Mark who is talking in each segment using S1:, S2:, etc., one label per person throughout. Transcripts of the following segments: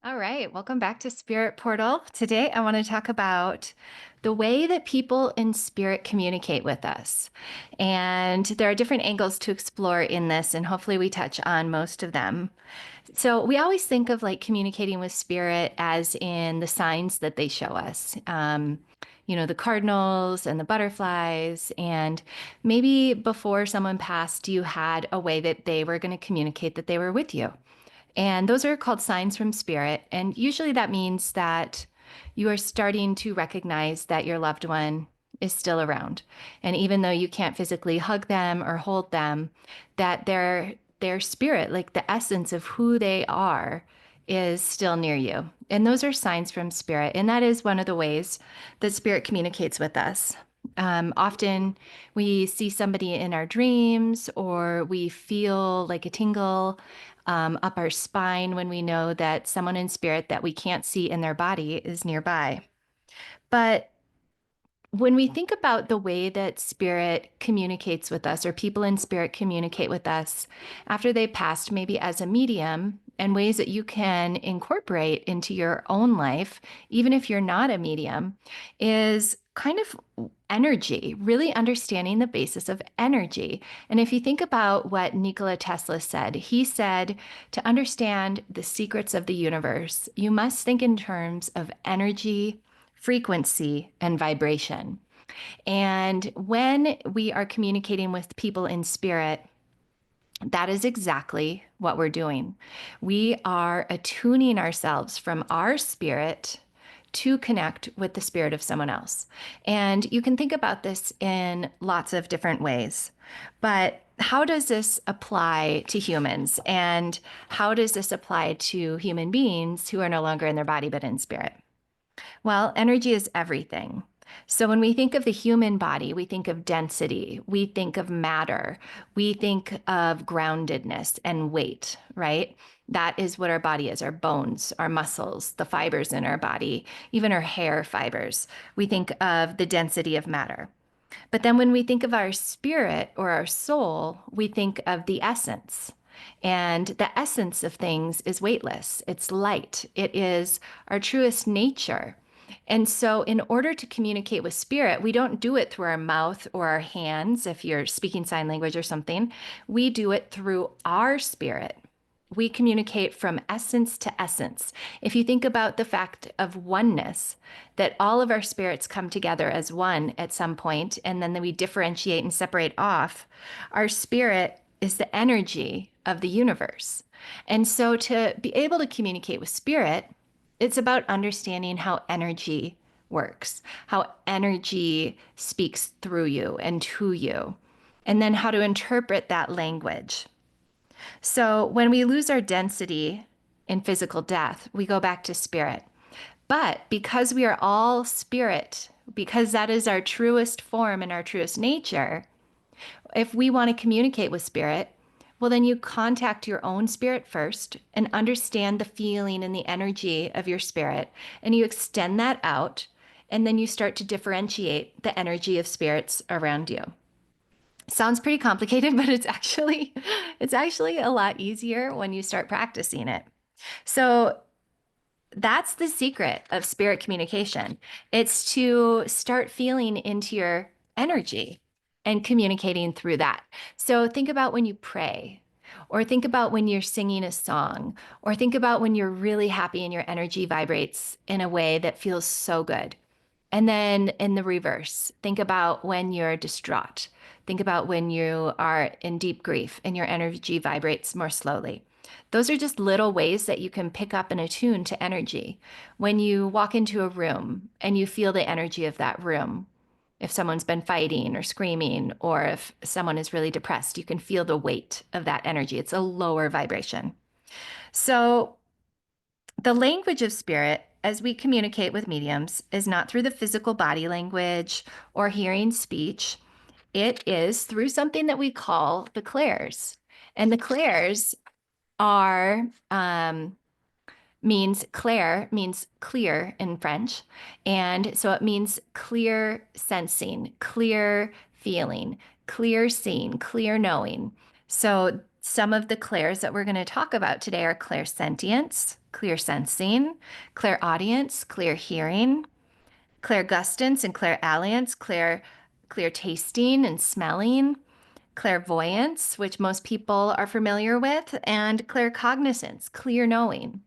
S1: All right, welcome back to Spirit Portal. Today, I want to talk about the way that people in spirit communicate with us. And there are different angles to explore in this, and hopefully, we touch on most of them. So, we always think of like communicating with spirit as in the signs that they show us. The cardinals and the butterflies. And maybe before someone passed, you had a way that they were going to communicate that they were with you. And those are called signs from spirit. And usually that means that you are starting to recognize that your loved one is still around. And even though you can't physically hug them or hold them, that their spirit, like the essence of who they are, is still near you. And those are signs from spirit. And that is one of the ways that spirit communicates with us. Often we see somebody in our dreams, or we feel like a tingle up our spine when we know that someone in spirit that we can't see in their body is nearby. But when we think about the way that spirit communicates with us, or people in spirit communicate with us after they passed, maybe as a medium, and ways that you can incorporate into your own life, even if you're not a medium, is kind of energy, really understanding the basis of energy. And if you think about what Nikola Tesla said, he said to understand the secrets of the universe, you must think in terms of energy, frequency, and vibration. And when we are communicating with people in spirit, that is exactly what we're doing. We are attuning ourselves from our spirit to connect with the spirit of someone else. And you can think about this in lots of different ways. But how does this apply to humans? And how does this apply to human beings who are no longer in their body but in spirit? Well, energy is everything. So when we think of the human body, we think of density, we think of matter, we think of groundedness and weight, right? That is what our body is, our bones, our muscles, the fibers in our body, even our hair fibers. We think of the density of matter. But then when we think of our spirit or our soul, we think of the essence. And the essence of things is weightless, it's light, it is our truest nature. And so, in order to communicate with spirit, we don't do it through our mouth or our hands, if you're speaking sign language or something. We do it through our spirit. We communicate from essence to essence. If you think about the fact of oneness, that all of our spirits come together as one at some point, and then we differentiate and separate off, our spirit is the energy of the universe. And so, to be able to communicate with spirit, it's about understanding how energy works, how energy speaks through you and to you, and then how to interpret that language. So when we lose our density in physical death, we go back to spirit. But because we are all spirit, because that is our truest form and our truest nature, if we want to communicate with spirit, well, then you contact your own spirit first and understand the feeling and the energy of your spirit. And you extend that out. And then you start to differentiate the energy of spirits around you. Sounds pretty complicated, but it's actually a lot easier when you start practicing it. So that's the secret of spirit communication. It's to start feeling into your energy and communicating through that. So think about when you pray, or think about when you're singing a song, or think about when you're really happy and your energy vibrates in a way that feels so good. And then in the reverse, think about when you're distraught. Think about when you are in deep grief and your energy vibrates more slowly. Those are just little ways that you can pick up and attune to energy. When you walk into a room and you feel the energy of that room, if someone's been fighting or screaming, or if someone is really depressed, you can feel the weight of that energy. It's a lower vibration. So the language of spirit, as we communicate with mediums, is not through the physical body language or hearing speech. It is through something that we call the clairs. And the clairs are means clair means clear in French. And so it means clear sensing, clear feeling, clear seeing, clear knowing. So some of the clairs that we're going to talk about today are clairsentience, clear sensing, clairaudience, clear hearing, clairgustance and clairalliance, clear tasting and smelling, clairvoyance, which most people are familiar with, and claircognizance, clear knowing.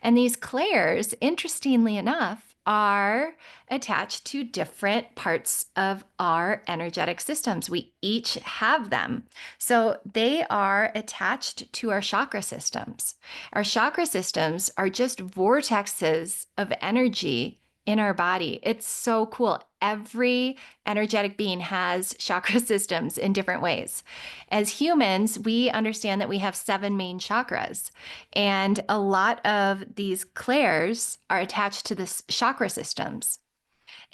S1: And these clairs, interestingly enough, are attached to different parts of our energetic systems. We each have them. So they are attached to our chakra systems. Our chakra systems are just vortexes of energy in our body. It's so cool. Every energetic being has chakra systems in different ways. As humans, we understand that we have 7 main chakras. And a lot of these clairs are attached to the chakra systems.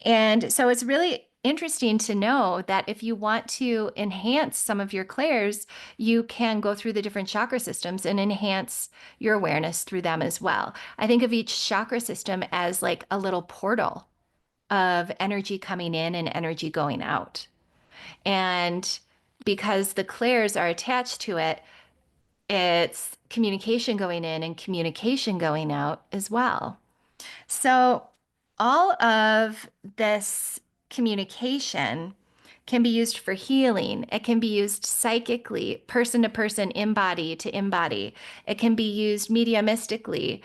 S1: And so it's really interesting to know that if you want to enhance some of your clairs, you can go through the different chakra systems and enhance your awareness through them as well. I think of each chakra system as like a little portal of energy coming in and energy going out. And because the clairs are attached to it, it's communication going in and communication going out as well. So, all of this communication can be used for healing. It can be used psychically, person to person, in body to in body. It can be used mediumistically,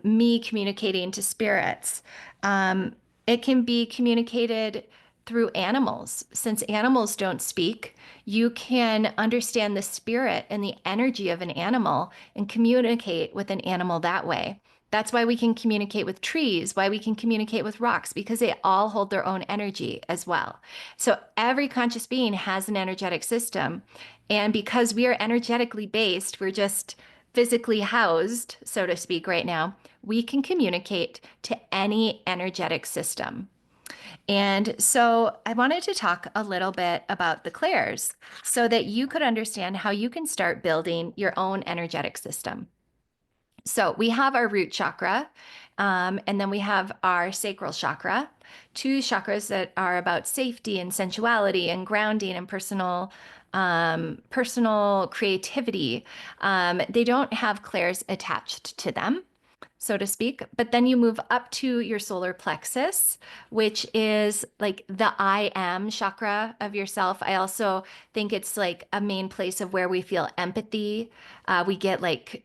S1: me communicating to spirits. Um, it can be communicated through animals. Since animals don't speak, you can understand the spirit and the energy of an animal and communicate with an animal that way. That's why we can communicate with trees, why we can communicate with rocks, because they all hold their own energy as well. So every conscious being has an energetic system. And because we are energetically based, we're just physically housed, so to speak, right now, we can communicate to any energetic system. And so I wanted to talk a little bit about the clairs so that you could understand how you can start building your own energetic system. So we have our root chakra, and then we have our sacral chakra, 2 chakras that are about safety and sensuality and grounding and personal creativity. They don't have clairs attached to them, so to speak. But then you move up to your solar plexus, which is like the I am chakra of yourself. I also think it's like a main place of where we feel empathy. We get like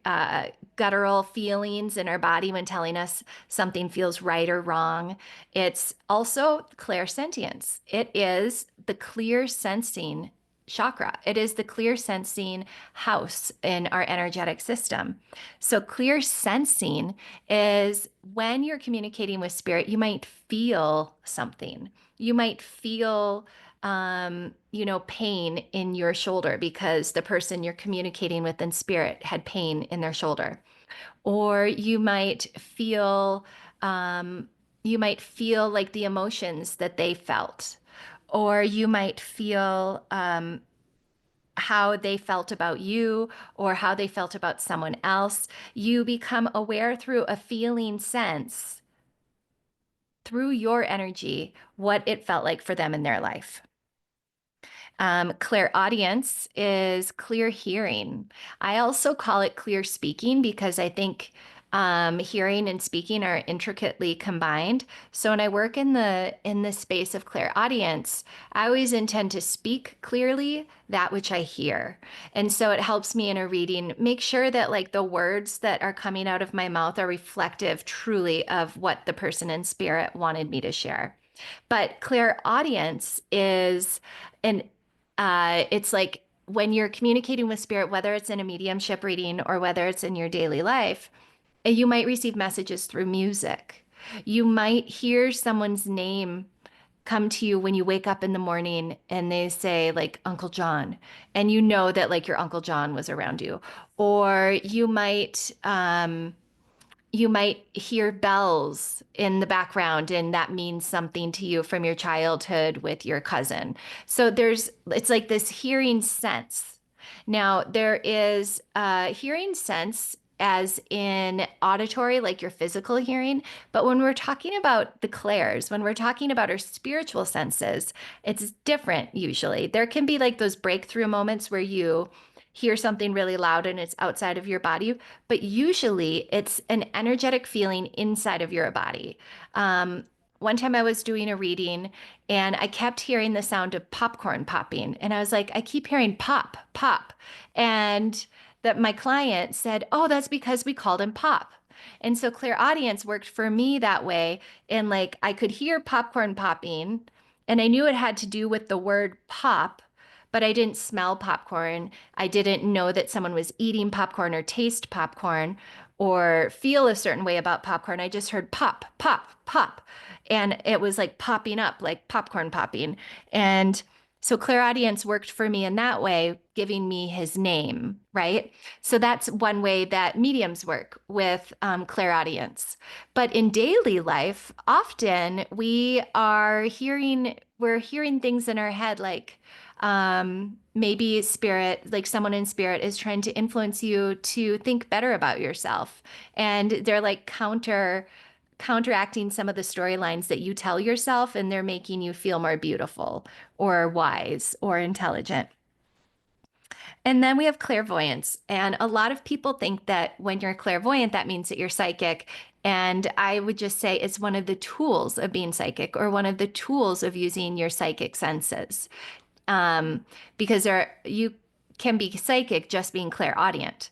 S1: guttural feelings in our body when telling us something feels right or wrong. It's also clairsentience. It is the clear sensing chakra. It is the clear sensing house in our energetic system. So, clear sensing is when you're communicating with spirit, you might feel something. You might feel, pain in your shoulder because the person you're communicating with in spirit had pain in their shoulder. Or um, you might feel like the emotions that they felt. Or you might feel how they felt about you or how they felt about someone else. You become aware through a feeling sense, through your energy, what it felt like for them in their life. Clairaudience is clear hearing. I also call it clear speaking because I think hearing and speaking are intricately combined. So when I work in the space of clairaudience, I always intend to speak clearly that which I hear. And so it helps me in a reading make sure that like the words that are coming out of my mouth are reflective truly of what the person in spirit wanted me to share. But clairaudience is an it's like when you're communicating with spirit, whether it's in a mediumship reading or whether it's in your daily life, you might receive messages through music. You might hear someone's name come to you when you wake up in the morning and they say like Uncle John, and you know that like your Uncle John was around you. Or you might hear bells in the background and that means something to you from your childhood with your cousin. So it's like this hearing sense. Now, there is hearing sense as in auditory, like your physical hearing. But when we're talking about the clairs, when we're talking about our spiritual senses, it's different usually. There can be like those breakthrough moments where you hear something really loud and it's outside of your body, but usually it's an energetic feeling inside of your body. Um, One time I was doing a reading and I kept hearing the sound of popcorn popping. And I was like, I keep hearing pop, pop. And that my client said, oh, that's because we called him Pop. And so clairaudience worked for me that way. And like I could hear popcorn popping, and I knew it had to do with the word pop, but I didn't smell popcorn. I didn't know that someone was eating popcorn or taste popcorn or feel a certain way about popcorn. I just heard pop, pop, pop. And it was like popping up, like popcorn popping. And so clairaudience worked for me in that way, giving me his name, right? So that's one way that mediums work with clairaudience. But in daily life, often we're hearing things in our head like maybe spirit, like someone in spirit is trying to influence you to think better about yourself. And they're like counteracting some of the storylines that you tell yourself, and they're making you feel more beautiful or wise or intelligent. And then we have clairvoyance. And a lot of people think that when you're clairvoyant, that means that you're psychic. And I would just say it's one of the tools of being psychic or one of the tools of using your psychic senses. Um, because you can be psychic just being clairaudient,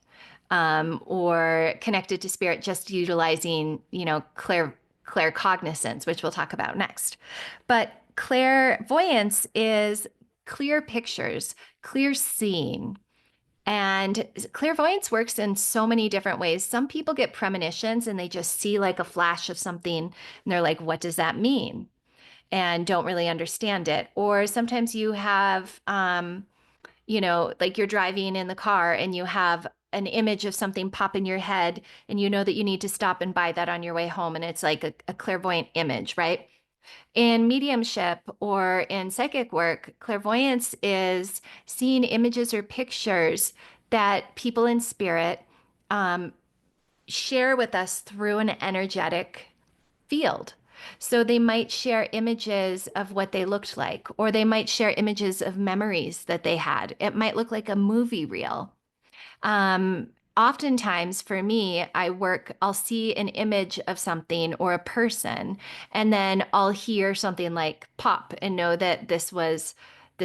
S1: or connected to spirit just utilizing, claircognizance, which we'll talk about next. But clairvoyance is clear pictures, clear seeing. And clairvoyance works in so many different ways. Some people get premonitions and they just see like a flash of something and they're like, what does that mean? And don't really understand it. Or sometimes you have, like you're driving in the car and you have an image of something pop in your head and you know that you need to stop and buy that on your way home. And it's like a clairvoyant image, right? In mediumship or in psychic work, clairvoyance is seeing images or pictures that people in spirit um, share with us through an energetic field. So they might share images of what they looked like, or they might share images of memories that they had. It might look like a movie reel. Um, Oftentimes for me, I'll see an image of something or a person, and then I'll hear something like pop and know that this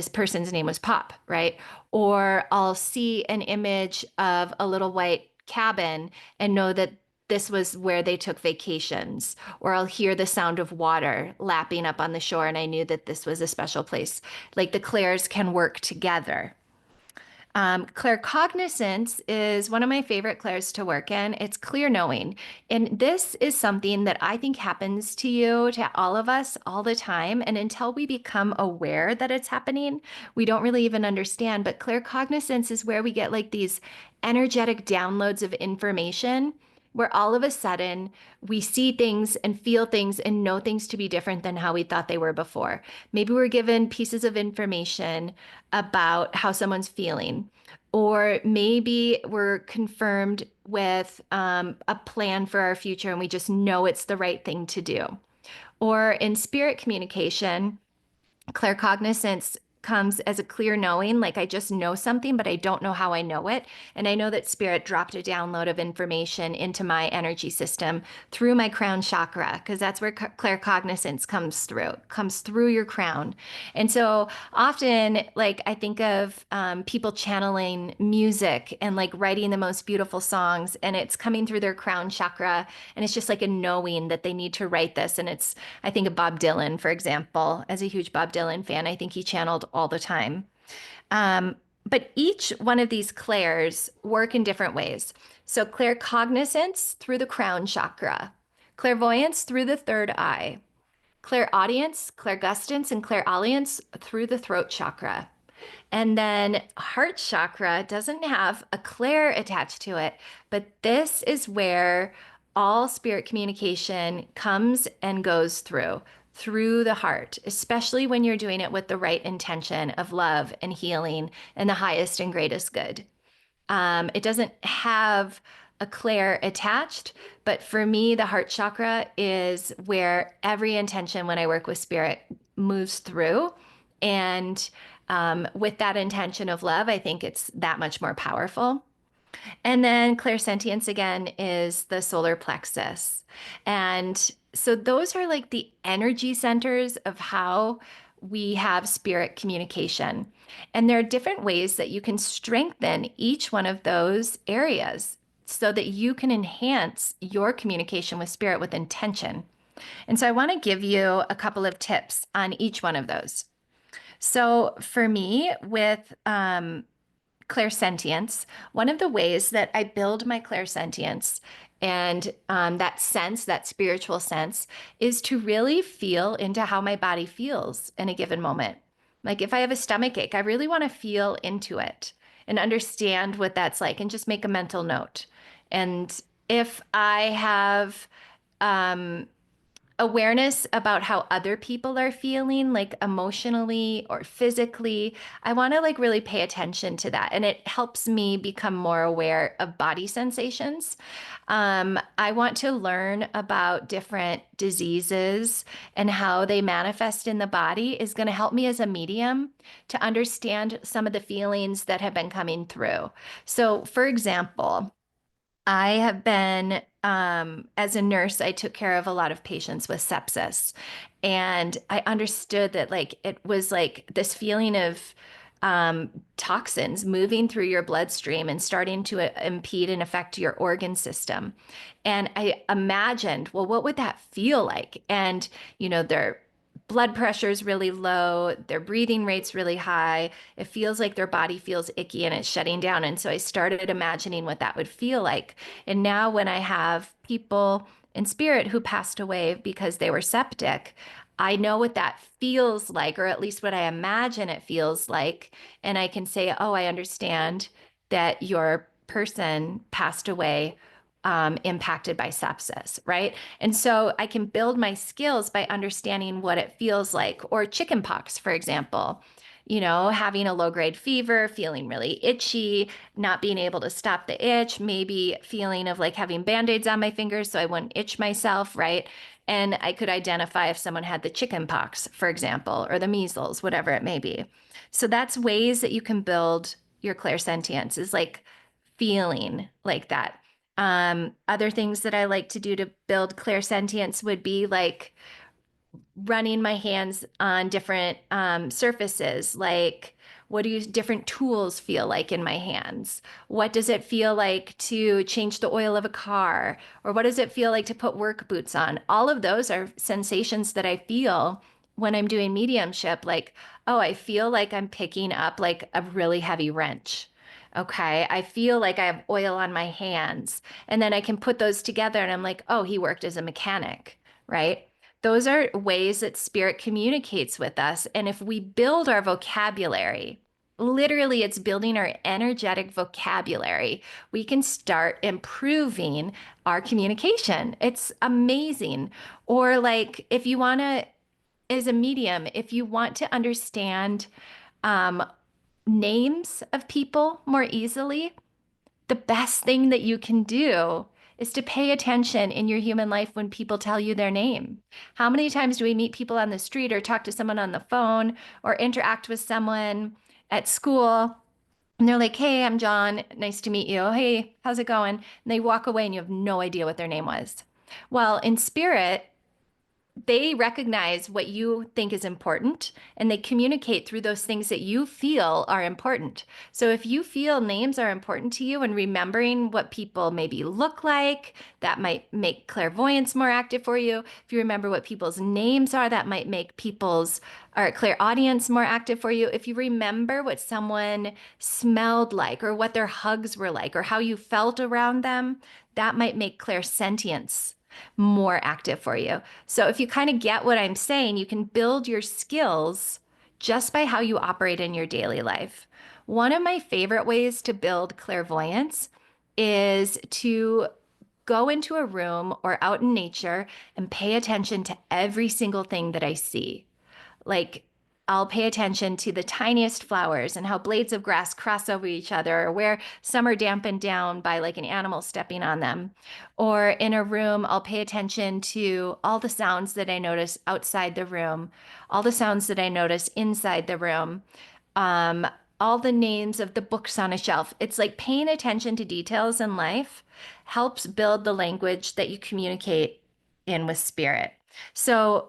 S1: person's name was Pop, right? Or I'll see an image of a little white cabin and know that this was where they took vacations. Or I'll hear the sound of water lapping up on the shore, and I knew that this was a special place. Like the clairs can work together. Claircognizance is one of my favorite clairs to work in. It's clear knowing. And this is something that I think happens to you, to all of us, all the time. And until we become aware that it's happening, we don't really even understand. But claircognizance is where we get like these energetic downloads of information where all of a sudden we see things and feel things and know things to be different than how we thought they were before. Maybe we're given pieces of information about how someone's feeling, or maybe we're confirmed with a plan for our future and we just know it's the right thing to do. Or in spirit communication, claircognizance comes as a clear knowing, like I just know something, but I don't know how I know it. And I know that spirit dropped a download of information into my energy system through my crown chakra, because that's where claircognizance comes through your crown. And so often, like I think of people channeling music and like writing the most beautiful songs, and it's coming through their crown chakra. And it's just like a knowing that they need to write this. And I think of Bob Dylan, for example, as a huge Bob Dylan fan. I think he channeled all the time. But each one of these clairs work in different ways. So claircognizance through the crown chakra, clairvoyance through the third eye, clairaudience, clairgustance, and clairalience through the throat chakra. And then heart chakra doesn't have a clair attached to it, but this is where all spirit communication comes and goes through the heart, especially when you're doing it with the right intention of love and healing and the highest and greatest good. It doesn't have a clair attached, but for me, the heart chakra is where every intention when I work with spirit moves through. And With that intention of love, I think it's that much more powerful. And then clairsentience again is the solar plexus. And so those are like the energy centers of how we have spirit communication. And there are different ways that you can strengthen each one of those areas so that you can enhance your communication with spirit with intention. And so I want to give you a couple of tips on each one of those. So for me, with clairsentience, one of the ways that I build my clairsentience and that sense, that spiritual sense, is to really feel into how my body feels in a given moment. Like if I have a stomach ache, I really want to feel into it and understand what that's like and just make a mental note. And if I have um, awareness about how other people are feeling, like emotionally or physically, I want to like really pay attention to that. And it helps me become more aware of body sensations. I want to learn about different diseases and how they manifest in the body is going to help me as a medium to understand some of the feelings that have been coming through. So, for example, I have been, as a nurse, I took care of a lot of patients with sepsis. And I understood that, like, it was like this feeling of toxins moving through your bloodstream and starting to impede and affect your organ system. And I imagined, well, what would that feel like? And, their blood pressure is really low, their breathing rate's really high. It feels like their body feels icky and it's shutting down. And so I started imagining what that would feel like. And now when I have people in spirit who passed away because they were septic, I know what that feels like, or at least what I imagine it feels like. And I can say, oh, I understand that your person passed away impacted by sepsis, right? And so I can build my skills by understanding what it feels like, or chickenpox, for example. Having a low grade fever, feeling really itchy, not being able to stop the itch, maybe feeling of like having band-aids on my fingers so I wouldn't itch myself, right? And I could identify if someone had the chickenpox, for example, or the measles, whatever it may be. So that's ways that you can build your clairsentience, is like feeling like that. Other things that I like to do to build clairsentience would be like running my hands on different surfaces, like what do different tools feel like in my hands? What does it feel like to change the oil of a car? Or what does it feel like to put work boots on? All of those are sensations that I feel when I'm doing mediumship, like, oh, I feel like I'm picking up like a really heavy wrench. Okay, I feel like I have oil on my hands. And then I can put those together and I'm like, oh, he worked as a mechanic, right? Those are ways that spirit communicates with us. And if we build our vocabulary, literally, it's building our energetic vocabulary, we can start improving our communication. It's amazing. Or, like, if you want to, as a medium, if you want to understand um, names of people more easily, the best thing that you can do is to pay attention in your human life when people tell you their name. How many times do we meet people on the street or talk to someone on the phone or interact with someone at school? And they're like, hey, I'm John. Nice to meet you. Hey, how's it going? And they walk away and you have no idea what their name was. Well, in spirit, they recognize what you think is important and they communicate through those things that you feel are important. So if you feel names are important to you and remembering what people maybe look like, that might make clairvoyance more active for you. If you remember what people's names are, that might make people's or clairaudience more active for you. If you remember what someone smelled like or what their hugs were like or how you felt around them, that might make clairsentience more active for you. So if you kind of get what I'm saying, you can build your skills just by how you operate in your daily life. One of my favorite ways to build clairvoyance is to go into a room or out in nature and pay attention to every single thing that I see. Like, I'll pay attention to the tiniest flowers and how blades of grass cross over each other, or where some are dampened down by like an animal stepping on them. Or in a room, I'll pay attention to all the sounds that I notice outside the room, all the sounds that I notice inside the room. um, all the names of the books on a shelf. It's like paying attention to details in life helps build the language that you communicate in with spirit. So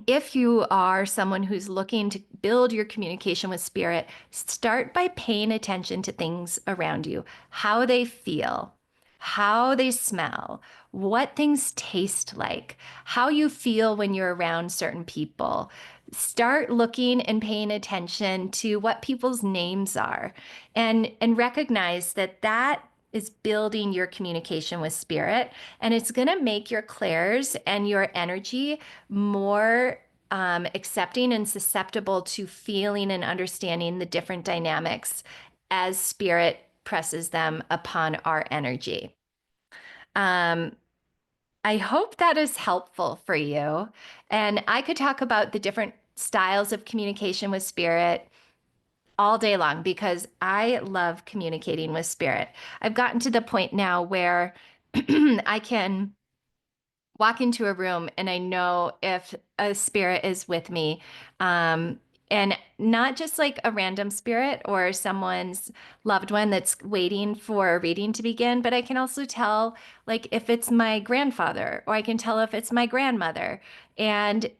S1: if you are someone who's looking to build your communication with spirit, start by paying attention to things around you, how they feel, how they smell, what things taste like, how you feel when you're around certain people. Start looking and paying attention to what people's names are and recognize that that is building your communication with spirit, and it's going to make your clairs and your energy more accepting and susceptible to feeling and understanding the different dynamics as spirit presses them upon our energy. Um, I hope that is helpful for you. And I could talk about the different styles of communication with spirit all day long because I love communicating with spirit. I've gotten to the point now where I can walk into a room and I know if a spirit is with me. Um, and not just like a random spirit or someone's loved one that's waiting for a reading to begin, but I can also tell like if it's my grandfather or I can tell if it's my grandmother. And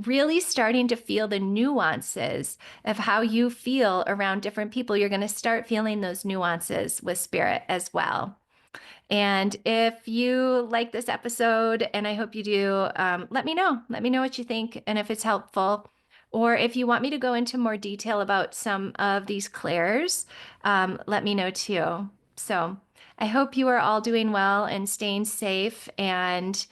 S1: really starting to feel the nuances of how you feel around different people, you're going to start feeling those nuances with spirit as well. And if you like this episode, and I hope you do, let me know. Let me know what you think and if it's helpful. Or if you want me to go into more detail about some of these clairs, let me know too. So I hope you are all doing well and staying safe and,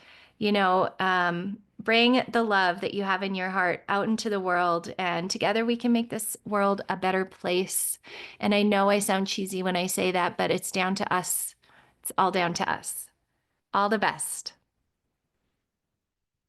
S1: bring the love that you have in your heart out into the world. And together we can make this world a better place. And I know I sound cheesy when I say that, but it's down to us. It's all down to us. All the best.